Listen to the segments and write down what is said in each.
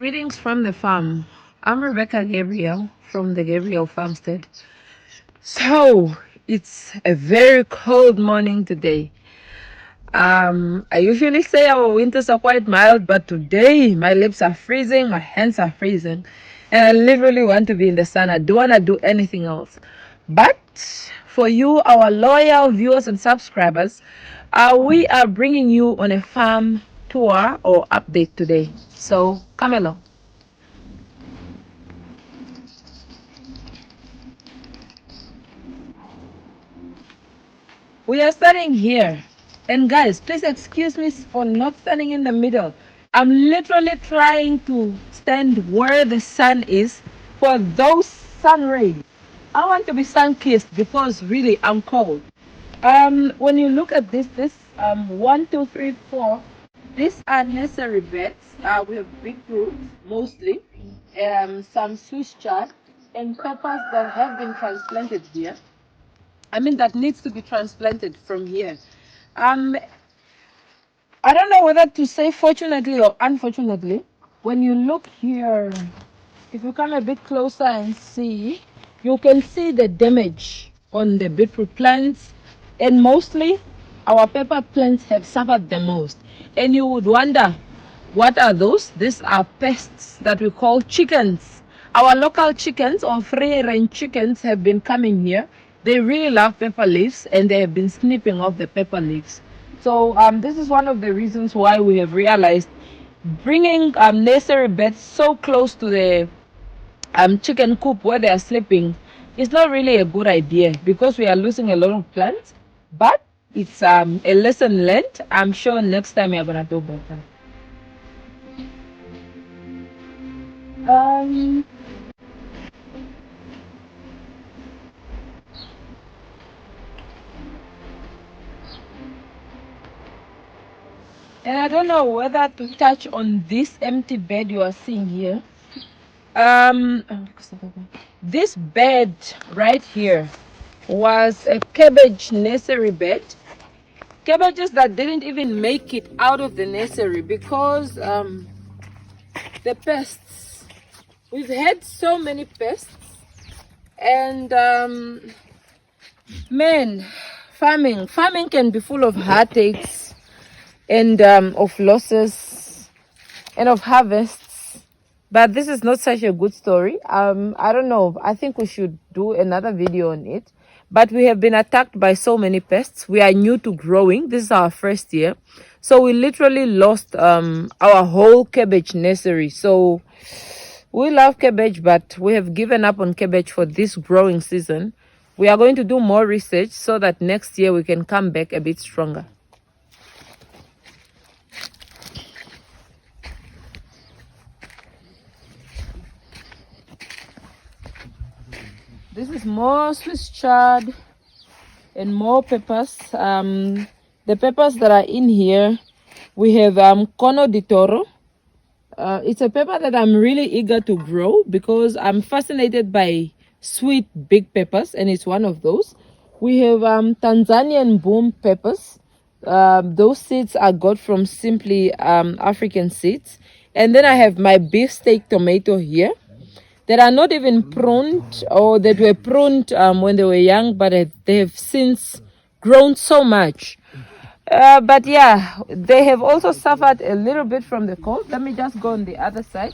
Greetings from the farm. I'm Rebecca Gabriel from the Gabriel Farmstead. So, it's a very cold morning today. I usually say our winters are quite mild, but today my lips are freezing, my hands are freezing, and I literally want to be in the sun. I don't want to do anything else. But for you, our loyal viewers and subscribers, we are bringing you on a farm tour or update today. So, come along. We are standing here. And guys, please excuse me for not standing in the middle. I'm literally trying to stand where the sun is for those sun rays. I want to be sun kissed because really I'm cold. When you look at this 1, 2, 3, 4, these are nursery beds. We have beetroot mostly, some Swiss chard, and peppers that have been transplanted here. That needs to be transplanted from here. Um, I don't know whether to say fortunately or unfortunately. When you look here, if you come a bit closer and see, you can see the damage on the beetroot plants, and mostly our pepper plants have suffered the most. And you would wonder, what are those? These are pests that we call chickens. Our local chickens or free range chickens have been coming here. They really love pepper leaves and they have been snipping off the pepper leaves. So this is one of the reasons why we have realized bringing nursery beds so close to the chicken coop where they are sleeping is not really a good idea because we are losing a lot of plants. But it's a lesson learned. I'm sure next time we are gonna do better. Um, and I don't know whether to touch on this empty bed you are seeing here. This bed right here was a cabbage nursery bed. Cabbages that didn't even make it out of the nursery because the pests. We've had so many pests, and man, farming can be full of heartaches and of losses and of harvests. But this is not such a good story. I don't know. I think we should do another video on it. But we have been attacked by so many pests. We are new to growing. This is our first year. So we literally lost our whole cabbage nursery. So we love cabbage, but we have given up on cabbage for this growing season. We are going to do more research so that next year we can come back a bit stronger. This is more Swiss chard and more peppers. The peppers that are in here, we have Cono di Toro. It's a pepper that I'm really eager to grow because I'm fascinated by sweet big peppers, and it's one of those. We have Tanzanian boom peppers. Those seeds are got from Simply African Seeds. And then I have my beefsteak tomato here that are not even pruned, or that were pruned when they were young, but they have since grown so much. But yeah, they have also suffered a little bit from the cold. Let me just go on the other side.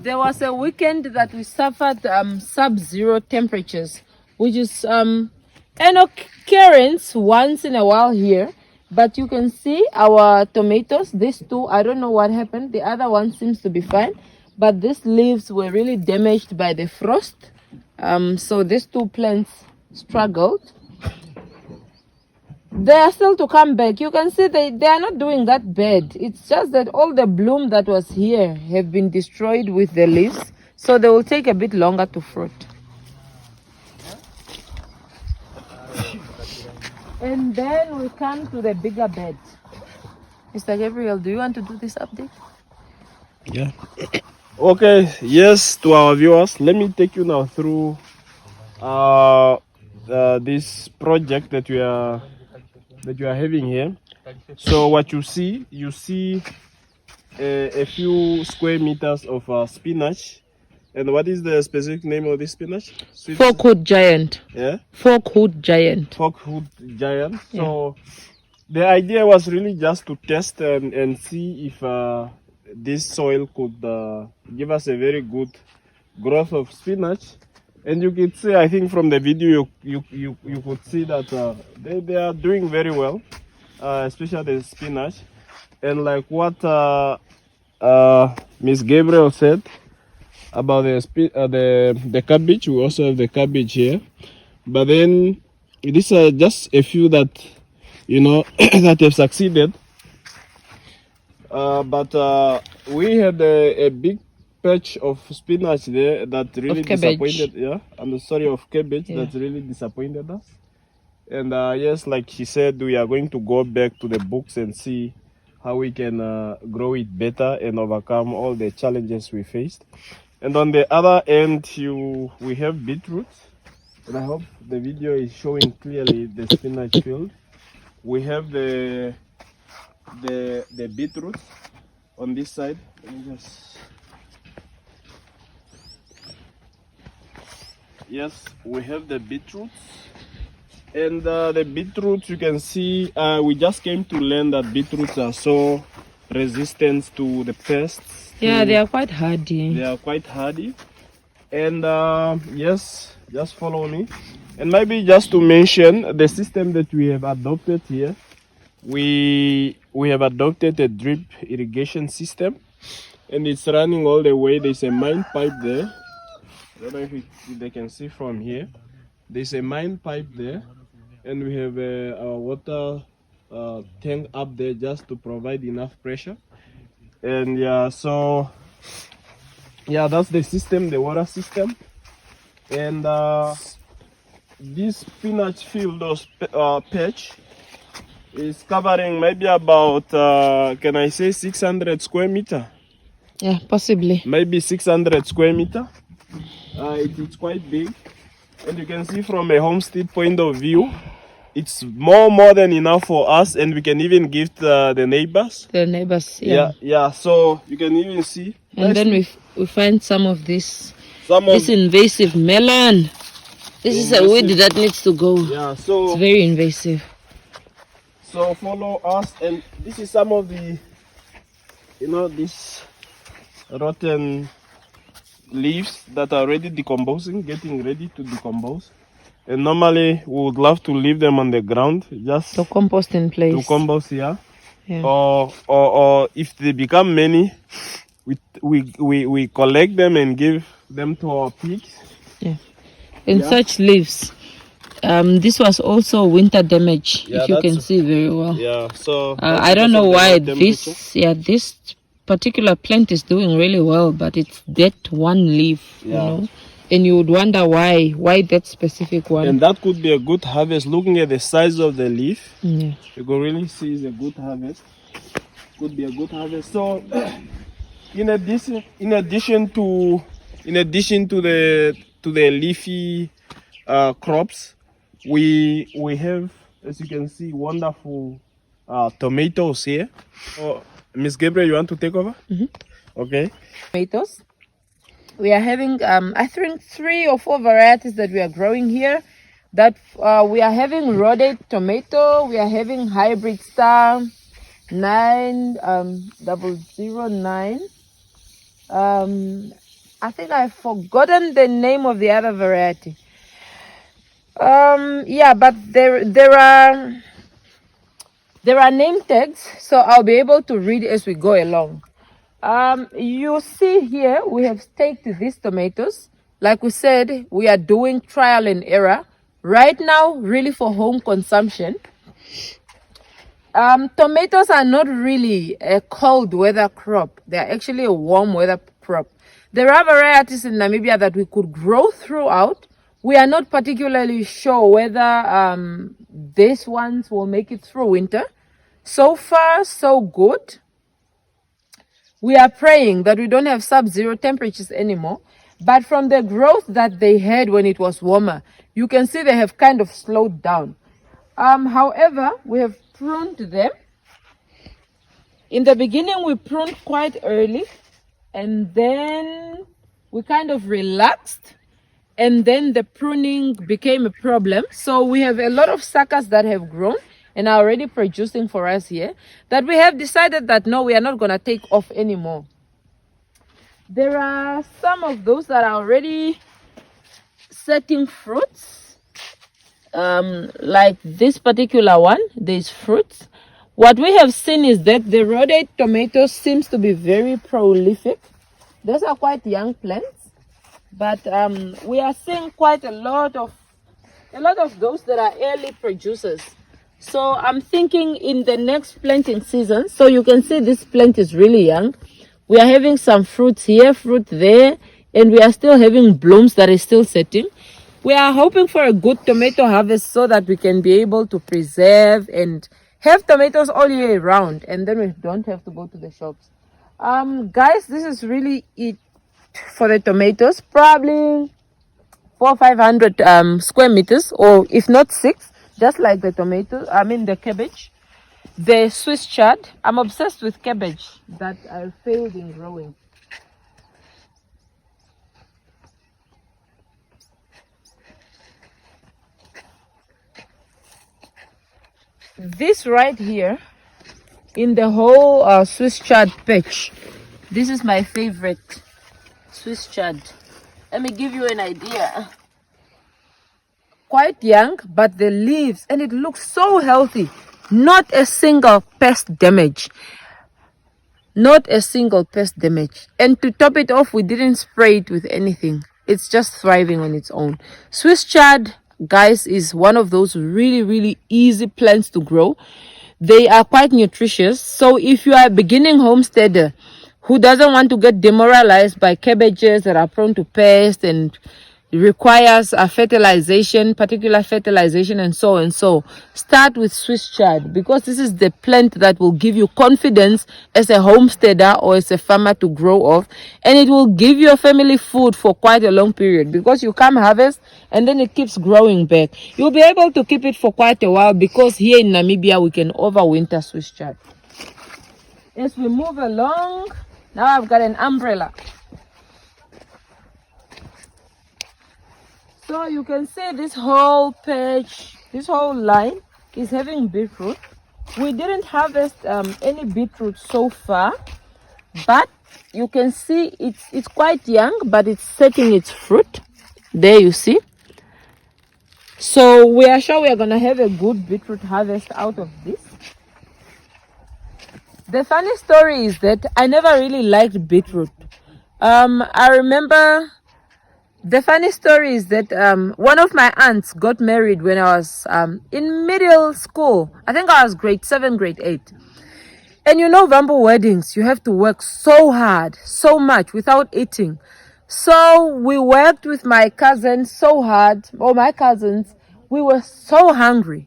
There was a weekend that we suffered sub-zero temperatures, which is an occurrence once in a while here. But you can see our tomatoes, these two, I don't know what happened. The other one seems to be fine. But these leaves were really damaged by the frost. So these two plants struggled. They are still to come back. You can see they are not doing that bad. It's just that all the bloom that was here have been destroyed with the leaves. So they will take a bit longer to fruit. And then we come to the bigger bed. Mr. Gabriel, do you want to do this update? Yeah. Okay, yes, to our viewers, let me take you now through this project that we are having here. So what you see a few square meters of spinach. And what is the specific name of this spinach? Forkwood giant. Yeah. Forkwood giant. Forkwood giant. Yeah. So the idea was really just to test and see if this soil could give us a very good growth of spinach. And you could see, I think from the video, you could see that they are doing very well, especially the spinach. And like what Miss Gabriel said about the cabbage, we also have the cabbage here. But then these are just a few that that have succeeded. But we had a big patch of spinach there that really disappointed. Yeah, I'm sorry, of cabbage that really disappointed us. And yes, like she said, we are going to go back to the books and see how we can grow it better and overcome all the challenges we faced. And on the other end, we have beetroot. And I hope the video is showing clearly the spinach field. We have the beetroot on this side. Let me just... Yes, we have the beetroots. And the beetroots, you can see, we just came to learn that beetroots are so resistant to the pests. Yeah, they are quite hardy. They are quite hardy. And yes, just follow me. And maybe just to mention the system that we have adopted here. We have adopted a drip irrigation system, and it's running all the way. There's a main pipe there. I don't know if they can see from here. There's a main pipe there, and we have a water tank up there just to provide enough pressure. And yeah, so yeah, that's the system, the water system. And this spinach field or patch is covering maybe about can I say 600 square meter? Yeah, possibly. Maybe 600 square meter. It's quite big, and you can see from a homestead point of view, it's more than enough for us, and we can even give the neighbors. The neighbors, yeah. Yeah. So you can even see. And then we find some of this invasive melon. This is a weed that needs to go. Yeah, so it's very invasive. So follow us, and this is some of the, these rotten leaves that are already decomposing, getting ready to decompose. And normally we would love to leave them on the ground, just to compost in place. To compost, yeah. Or if they become many, we collect them and give them to our pigs. Yeah. And such leaves. This was also winter damage, if you can see very well. Yeah. So I don't know why this particular plant is doing really well, but it's that one leaf, and you would wonder why that specific one. And that could be a good harvest. Looking at the size of the leaf, you can really see it's a good harvest. Could be a good harvest. So in addition to the leafy crops, we have, as you can see, wonderful tomatoes here. Miss Gabriel, you want to take over? Okay. Tomatoes. We are having, I think, 3 or 4 varieties that we are growing here. That we are having rhodate tomato. We are having hybrid star 9009. I think I've forgotten the name of the other variety. But there are name tags, so I'll be able to read as we go along. You see here, we have staked these tomatoes. Like we said, we are doing trial and error. Right now, really for home consumption. Tomatoes are not really a cold weather crop. They are actually a warm weather crop. There are varieties in Namibia that we could grow throughout. We are not particularly sure whether these ones will make it through winter. So far, so good. We are praying that we don't have sub-zero temperatures anymore. But from the growth that they had when it was warmer, you can see they have kind of slowed down. However, we have pruned them. In the beginning, we pruned quite early, and then we kind of relaxed, and then the pruning became a problem. So we have a lot of suckers that have grown and are already producing for us here, that we have decided that no, we are not going to take off anymore. There are some of those that are already setting fruits, like this particular one. There's fruits. What we have seen is that the rhodate tomato seems to be very prolific. Those are quite young plants, but we are seeing quite a lot of those that are early producers. So I'm thinking in the next planting season, so you can see this plant is really young. We are having some fruits here, fruit there, and we are still having blooms that is still setting. We are hoping for a good tomato harvest so that we can be able to preserve and have tomatoes all year round, and then we don't have to go to the shops. Guys, this is really it for the tomatoes. Probably 400-500 square meters, or if not 6, just like the tomatoes, the cabbage. The Swiss chard, I'm obsessed with cabbage that I failed in growing. This right here, in the whole Swiss chard patch, this is my favorite Swiss chard. Let me give you an idea. Quite young, but the leaves, and it looks so healthy. Not a single pest damage. Not a single pest damage. And to top it off, we didn't spray it with anything. It's just thriving on its own. Swiss chard, guys, is one of those really, really easy plants to grow. They are quite nutritious. So if you are a beginning homesteader who doesn't want to get demoralized by cabbages that are prone to pests and requires a fertilization, particular fertilization, and so, start with Swiss chard, because this is the plant that will give you confidence as a homesteader or as a farmer to grow off, and it will give your family food for quite a long period, because you come harvest and then it keeps growing back. You'll be able to keep it for quite a while, because here in Namibia we can overwinter Swiss chard. As we move along, now I've got an umbrella. So you can see this whole patch, this whole line is having beetroot. We didn't harvest any beetroot so far, but you can see it's quite young, but it's setting its fruit. There you see. So we are sure we are going to have a good beetroot harvest out of this. The funny story is that I never really liked beetroot. I remember... The funny story is that one of my aunts got married when I was in middle school. I think I was grade 7, grade 8. And you know, Vambo weddings, you have to work so hard, so much without eating. So we worked with my cousins so hard, or my cousins. We were so hungry.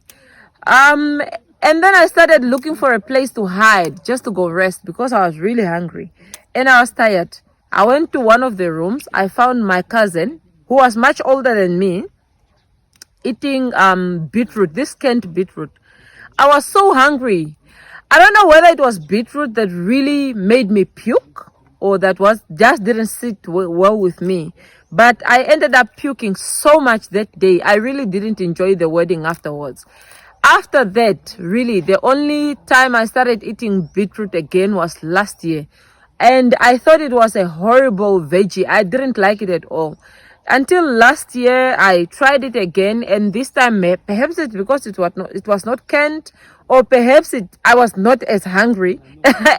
And then I started looking for a place to hide, just to go rest, because I was really hungry and I was tired. I went to one of the rooms. I found my cousin, who was much older than me, eating beetroot, this canned beetroot. I was so hungry. I don't know whether it was beetroot that really made me puke, or that was just didn't sit well with me. But I ended up puking so much that day. I really didn't enjoy the wedding afterwards. After that, really, the only time I started eating beetroot again was last year. And I thought it was a horrible veggie. I didn't like it at all. Until last year, I tried it again. And this time, perhaps it's because it was not canned. Or perhaps I was not as hungry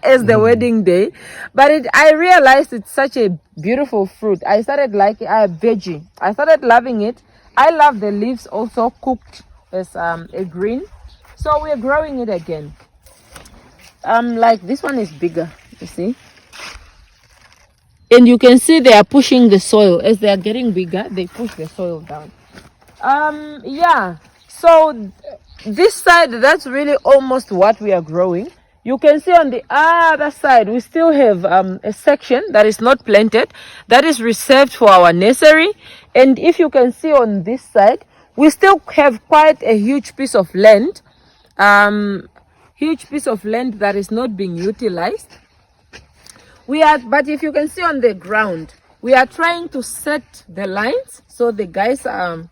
as the wedding day. But I realized it's such a beautiful fruit. I started liking veggie. I started loving it. I love the leaves also cooked as a green. So we're growing it again. Like this one is bigger, you see. And you can see they are pushing the soil. As they are getting bigger, they push the soil down. Yeah. So this side, that's really almost what we are growing. You can see on the other side, we still have a section that is not planted, that is reserved for our nursery. And if you can see on this side, we still have quite a huge piece of land, that is not being utilized. But if you can see on the ground, we are trying to set the lines. So the guys are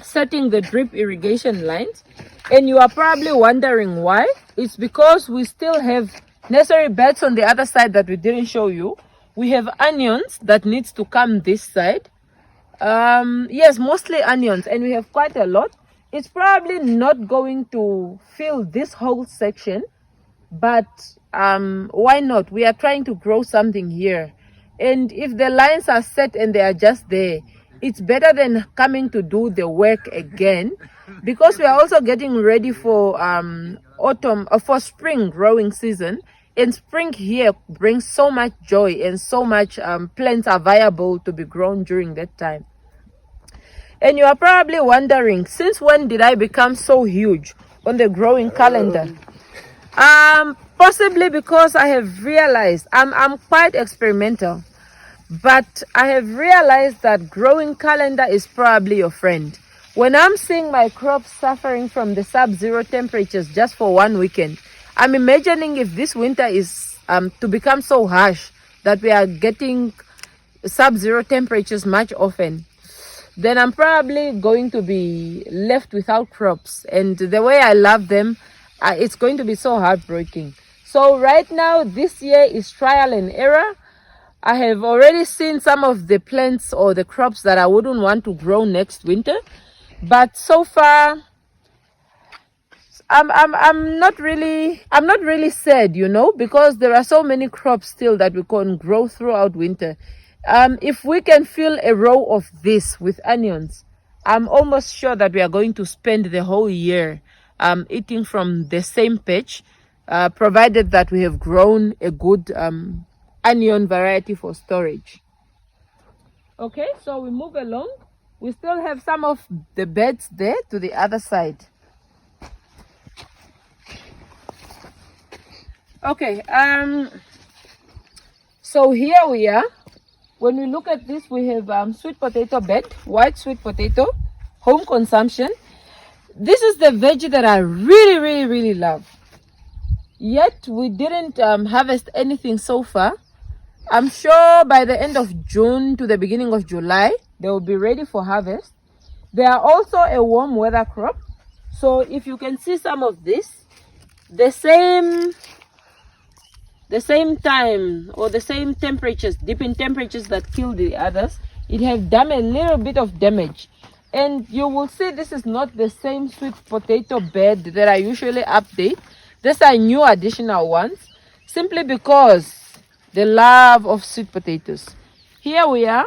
setting the drip irrigation lines. And you are probably wondering why. It's because we still have nursery beds on the other side that we didn't show you. We have onions that needs to come this side. Yes, mostly onions, and we have quite a lot. It's probably not going to fill this whole section, but why not? We are trying to grow something here. And if the lines are set and they are just there, it's better than coming to do the work again, because we are also getting ready for for spring growing season. And spring here brings so much joy, and so much plants are viable to be grown during that time. And you are probably wondering, since when did I become so huge on the growing calendar? Possibly because I have realized I'm quite experimental. But I have realized that growing calendar is probably your friend. When I'm seeing my crops suffering from the sub-zero temperatures just for one weekend, I'm imagining if this winter is to become so harsh that we are getting sub-zero temperatures much often, then I'm probably going to be left without crops. And the way I love them, it's going to be so heartbreaking. So right now, this year is trial and error. I have already seen some of the plants or the crops that I wouldn't want to grow next winter, but so far I'm not really sad, because there are so many crops still that we can grow throughout winter. If we can fill a row of this with onions, I'm almost sure that we are going to spend the whole year eating from the same patch, provided that we have grown a good onion variety for storage. Okay, so we move along. We still have some of the beds there to the other side. Okay, so here we are. When we look at this, we have sweet potato bed, white sweet potato, home consumption. This is the veggie that I really love. Yet we didn't harvest anything so far. I'm sure by the end of June to the beginning of July, they will be ready for harvest. They are also a warm weather crop. So if you can see some of this, the same time or the same temperatures, dipping temperatures that kill the others, it has done a little bit of damage. And you will see this is not the same sweet potato bed that I usually update. These are new additional ones, simply because the love of sweet potatoes. Here we are,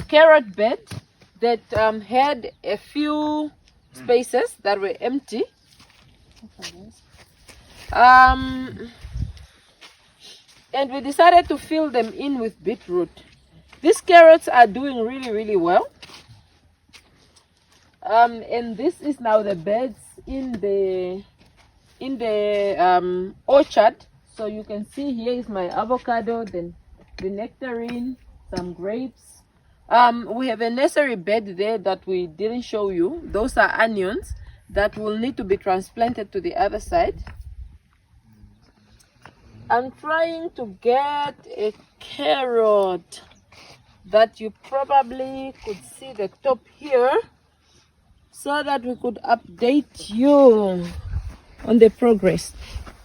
carrot bed that had a few spaces that were empty. And we decided to fill them in with beetroot. These carrots are doing really well. And this is now the beds in the orchard. So you can see here is my avocado, then the nectarine, some grapes. We have a nursery bed there that we didn't show you. Those are onions that will need to be transplanted to the other side. I'm trying to get a carrot that you probably could see the top here, so that we could update you on the progress.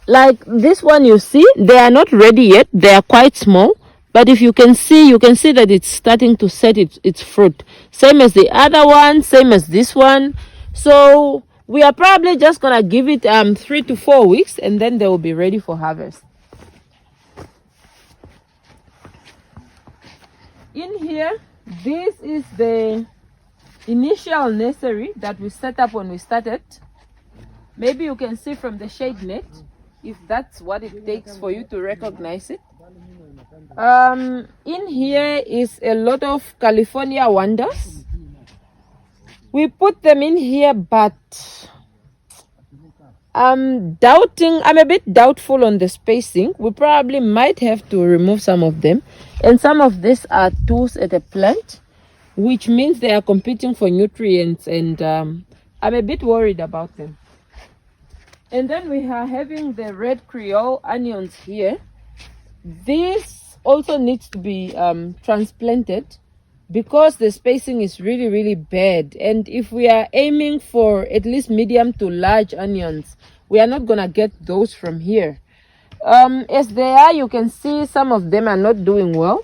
Like this one, you see, they are not ready yet. They are quite small, but if you can see that it's starting to set its fruit. Same as the other one, same as this one. So we are probably just gonna give it 3 to 4 weeks, and then they will be ready for harvest. In here, this is the initial nursery that we set up when we started. Maybe you can see from the shade net, if that's what it takes for you to recognize it. In here is a lot of California wonders. We put them in here, but I'm a bit doubtful on the spacing. We probably might have to remove some of them. And some of these are tools at a plant, which means they are competing for nutrients, and I'm a bit worried about them. And then we are having the red Creole onions here. This also needs to be transplanted because the spacing is really bad. And if we are aiming for at least medium to large onions, we are not gonna get those from here. As they are, you can see some of them are not doing well,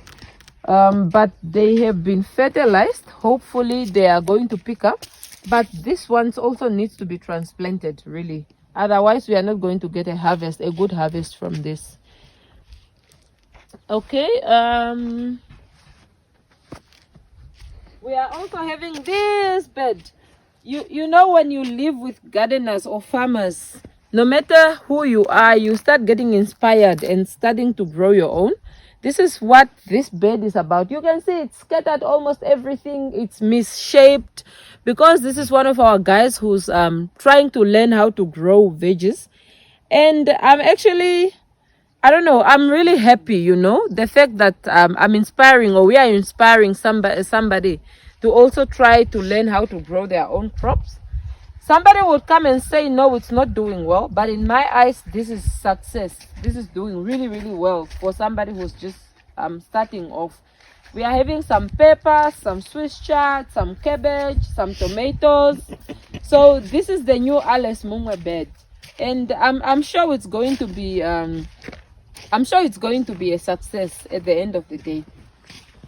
but they have been fertilized. Hopefully they are going to pick up, but this one also needs to be transplanted, really. Otherwise we are not going to get a good harvest from this. Okay, we are also having this bed. You know, when you live with gardeners or farmers, no matter who you are, you start getting inspired and starting to grow your own. This is what this bed is about. You can see it's scattered almost everything. It's misshaped because this is one of our guys who's trying to learn how to grow veggies. And I don't know, I'm really happy, you know, the fact that I'm inspiring, or we are inspiring somebody to also try to learn how to grow their own crops. Somebody would come and say, no, it's not doing well. But in my eyes, this is success. This is doing really well for somebody who's just starting off. We are having some peppers, some Swiss chard, some cabbage, some tomatoes. So this is the new Alice Mungwe bed. And I'm sure it's going to be a success at the end of the day.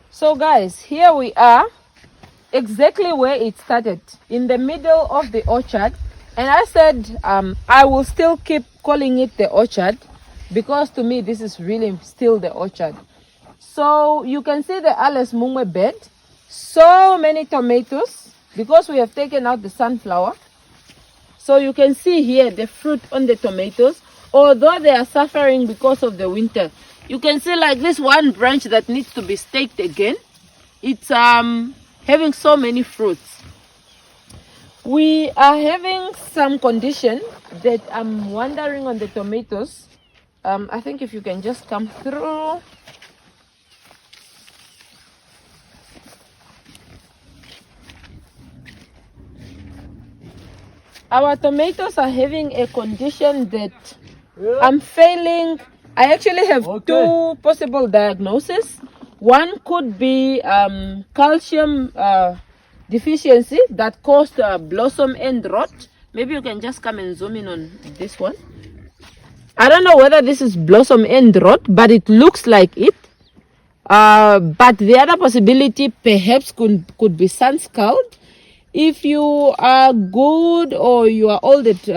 So guys, here we are, exactly where it started, in the middle of the orchard. And I said I will still keep calling it the orchard because to me this is really still the orchard. So you can see the Alice Mungwe bed, so many tomatoes because we have taken out the sunflower. So you can see here the fruit on the tomatoes, although they are suffering because of the winter. You can see like this one branch that needs to be staked again. It's having so many fruits. We are having some condition that I'm wondering on the tomatoes. I think if you can just come through. Our tomatoes are having a condition that I'm failing. I actually have two possible diagnoses. One could be calcium deficiency that caused blossom end rot. Maybe you can just come and zoom in on this one. I don't know whether this is blossom end rot, but it looks like it. But the other possibility perhaps could be sun scald. If you are good or you are old at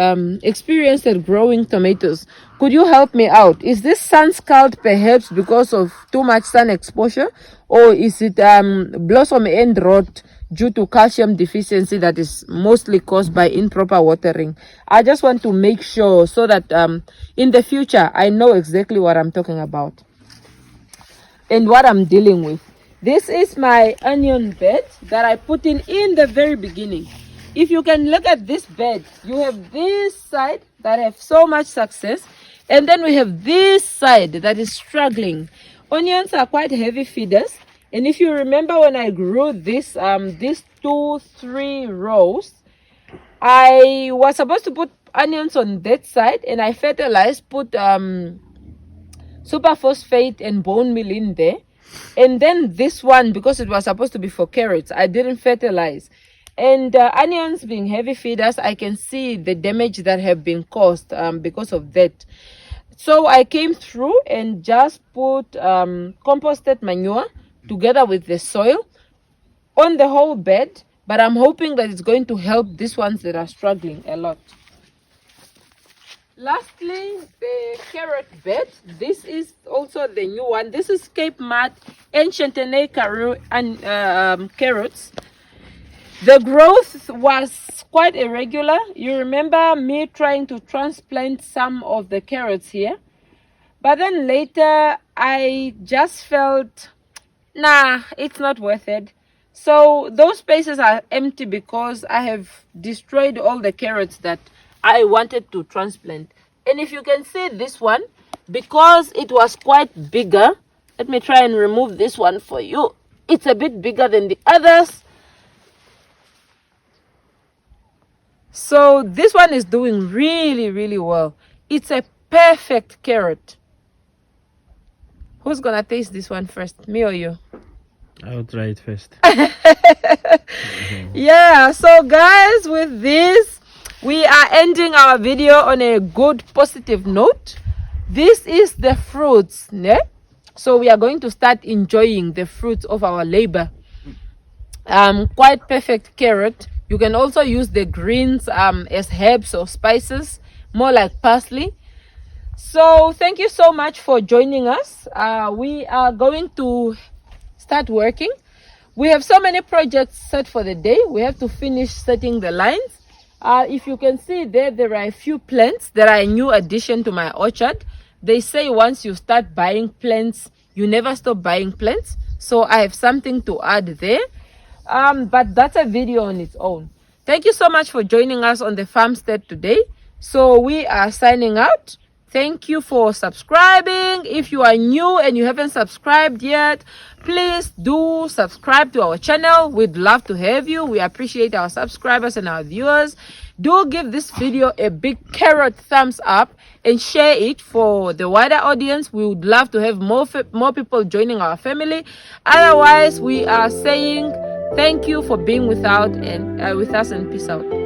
experienced at growing tomatoes, could you help me out? Is this sun scald perhaps because of too much sun exposure, or is it blossom end rot due to calcium deficiency that is mostly caused by improper watering? I just want to make sure so that in the future I know exactly what I'm talking about and what I'm dealing with. This is my onion bed that I put in the very beginning. If you can look at this bed, you have this side that have so much success, and then we have this side that is struggling. Onions are quite heavy feeders, and if you remember when I grew this these 2-3 rows, I was supposed to put onions on that side, and I fertilized, put superphosphate and bone meal in there. And then this one, because it was supposed to be for carrots, I didn't fertilize. And onions being heavy feeders, I can see the damage that have been caused because of that. So I came through and just put composted manure together with the soil on the whole bed. But I'm hoping that it's going to help these ones that are struggling a lot. Lastly, the carrot bed. This is also the new one. This is Cape Mud and Chantenay and carrots. The growth was quite irregular. You remember me trying to transplant some of the carrots here. But then later, I just felt, nah, it's not worth it. So those spaces are empty because I have destroyed all the carrots that I wanted to transplant. And if you can see this one, because it was quite bigger, let me try and remove this one for you. It's a bit bigger than the others. So this one is doing really, really well. It's a perfect carrot. Who's gonna taste this one first, me or you? I'll try it first. Yeah, so guys, with this, we are ending our video on a good positive note. This is the fruits, ne? So we are going to start enjoying the fruits of our labor. Quite perfect carrot. You can also use the greens as herbs or spices, more like parsley. So thank you so much for joining us. We are going to start working. We have so many projects set for the day. We have to finish setting the lines. If you can see there are a few plants that are a new addition to my orchard. They say once you start buying plants, you never stop buying plants. So I have something to add there. But that's a video on its own. Thank you so much for joining us on the farmstead today. So we are signing out. Thank you for subscribing. If you are new and you haven't subscribed yet, please do subscribe to our channel. We'd love to have you. We appreciate our subscribers and our viewers. Do give this video a big carrot thumbs up and share it for the wider audience. We would love to have more people joining our family. Otherwise, we are saying thank you for being with us and peace out.